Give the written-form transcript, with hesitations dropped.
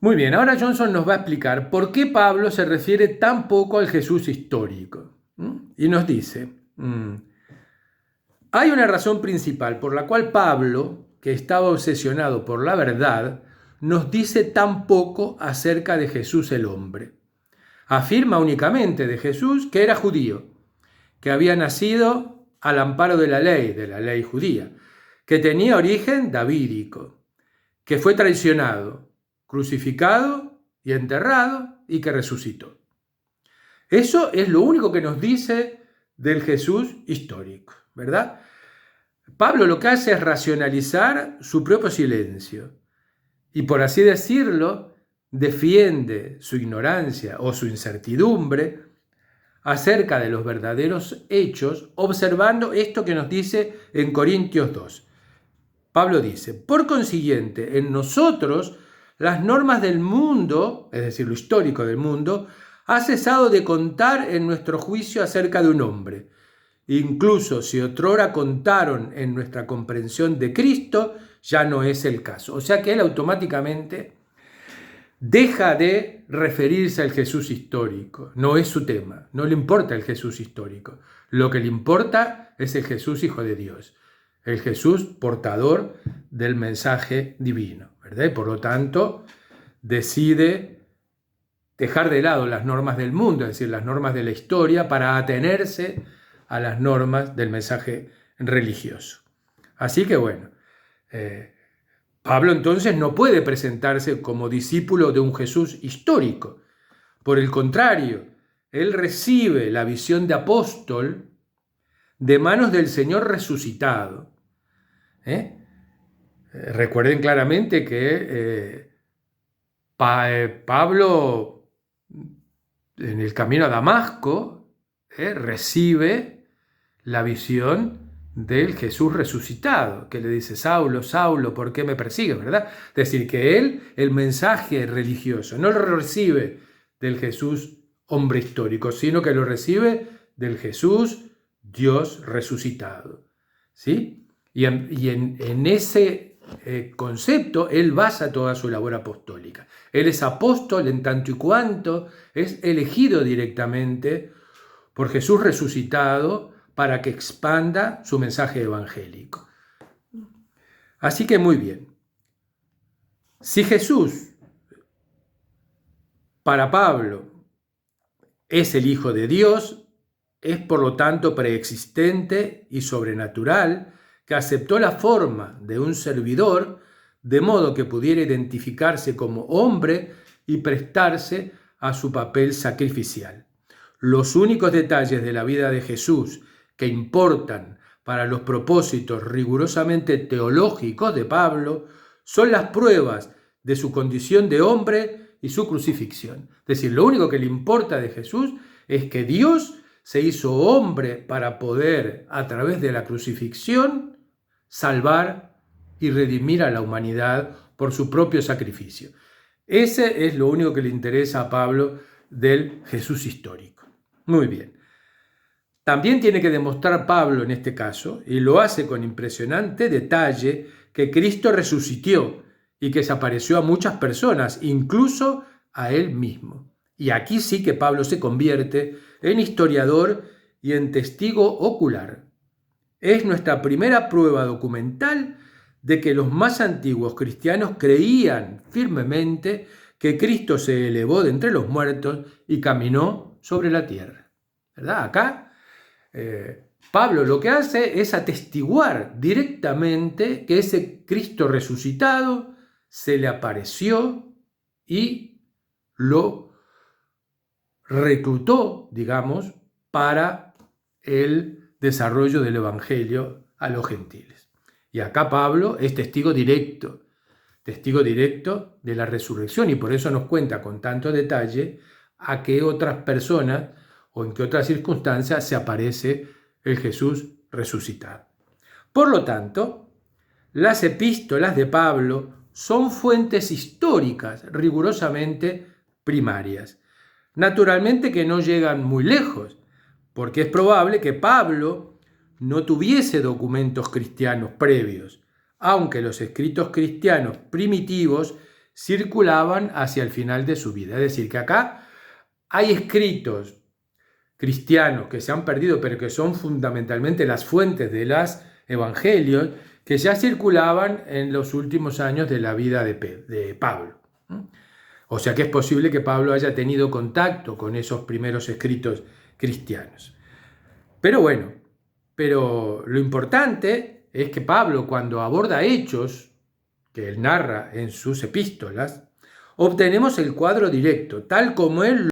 Muy bien, ahora Johnson nos va a explicar por qué Pablo se refiere tan poco al Jesús histórico. Y nos dice, hay una razón principal por la cual Pablo, que estaba obsesionado por la verdad, nos dice tan poco acerca de Jesús el hombre. Afirma únicamente de Jesús que era judío, que había nacido al amparo de la ley judía, que tenía origen davídico, que fue traicionado, crucificado y enterrado y que resucitó. Eso es lo único que nos dice del Jesús histórico, ¿verdad? Pablo lo que hace es racionalizar su propio silencio y, por así decirlo, defiende su ignorancia o su incertidumbre acerca de los verdaderos hechos, observando esto que nos dice en Corintios 2. Pablo dice, por consiguiente, en nosotros las normas del mundo, es decir, lo histórico del mundo, ha cesado de contar en nuestro juicio acerca de un hombre. Incluso si otrora contaron en nuestra comprensión de Cristo, ya no es el caso. O sea que él automáticamente deja de referirse al Jesús histórico. No es su tema, no le importa el Jesús histórico. Lo que le importa es el Jesús Hijo de Dios, el Jesús portador del mensaje divino, ¿verdad? Y por lo tanto, decide dejar de lado las normas del mundo, es decir, las normas de la historia, para atenerse a las normas del mensaje religioso. Así que bueno, Pablo entonces no puede presentarse como discípulo de un Jesús histórico. Por el contrario, él recibe la visión de apóstol de manos del Señor resucitado. Recuerden claramente que Pablo, en el camino a Damasco, recibe la visión del Jesús resucitado, que le dice, Saulo, Saulo, ¿por qué me persigues? ¿Verdad? Es decir, que él, el mensaje religioso, no lo recibe del Jesús hombre histórico, sino que lo recibe del Jesús Dios resucitado. ¿Sí? Y en ese concepto él basa toda su labor apostólica. Él es apóstol en tanto y cuanto es elegido directamente por Jesús resucitado para que expanda su mensaje evangélico. Así que muy bien. Si Jesús, para Pablo, es el Hijo de Dios, es por lo tanto preexistente y sobrenatural, que aceptó la forma de un servidor, de modo que pudiera identificarse como hombre y prestarse a su papel sacrificial. Los únicos detalles de la vida de Jesús que importan para los propósitos rigurosamente teológicos de Pablo son las pruebas de su condición de hombre y su crucifixión. Es decir, lo único que le importa de Jesús es que Dios se hizo hombre para poder, a través de la crucifixión, salvar y redimir a la humanidad por su propio sacrificio. Ese es lo único que le interesa a Pablo del Jesús histórico. Muy bien. También tiene que demostrar Pablo en este caso, y lo hace con impresionante detalle, que Cristo resucitó y que se apareció a muchas personas, incluso a él mismo. Y aquí sí que Pablo se convierte en historiador y en testigo ocular. Es nuestra primera prueba documental de que los más antiguos cristianos creían firmemente que Cristo se elevó de entre los muertos y caminó sobre la tierra. ¿Verdad? Acá Pablo lo que hace es atestiguar directamente que ese Cristo resucitado se le apareció y lo reclutó, digamos, para el desarrollo del Evangelio a los gentiles. Y acá Pablo es testigo directo de la resurrección, y por eso nos cuenta con tanto detalle a qué otras personas o en qué otras circunstancias se aparece el Jesús resucitado. Por lo tanto, las epístolas de Pablo son fuentes históricas rigurosamente primarias. Naturalmente que no llegan muy lejos, porque es probable que Pablo no tuviese documentos cristianos previos, aunque los escritos cristianos primitivos circulaban hacia el final de su vida. Es decir, que acá hay escritos cristianos que se han perdido, pero que son fundamentalmente las fuentes de los evangelios, que ya circulaban en los últimos años de la vida de Pablo. O sea que es posible que Pablo haya tenido contacto con esos primeros escritos cristianos. Pero bueno, lo importante es que Pablo, cuando aborda hechos que él narra en sus epístolas, obtenemos el cuadro directo, tal como él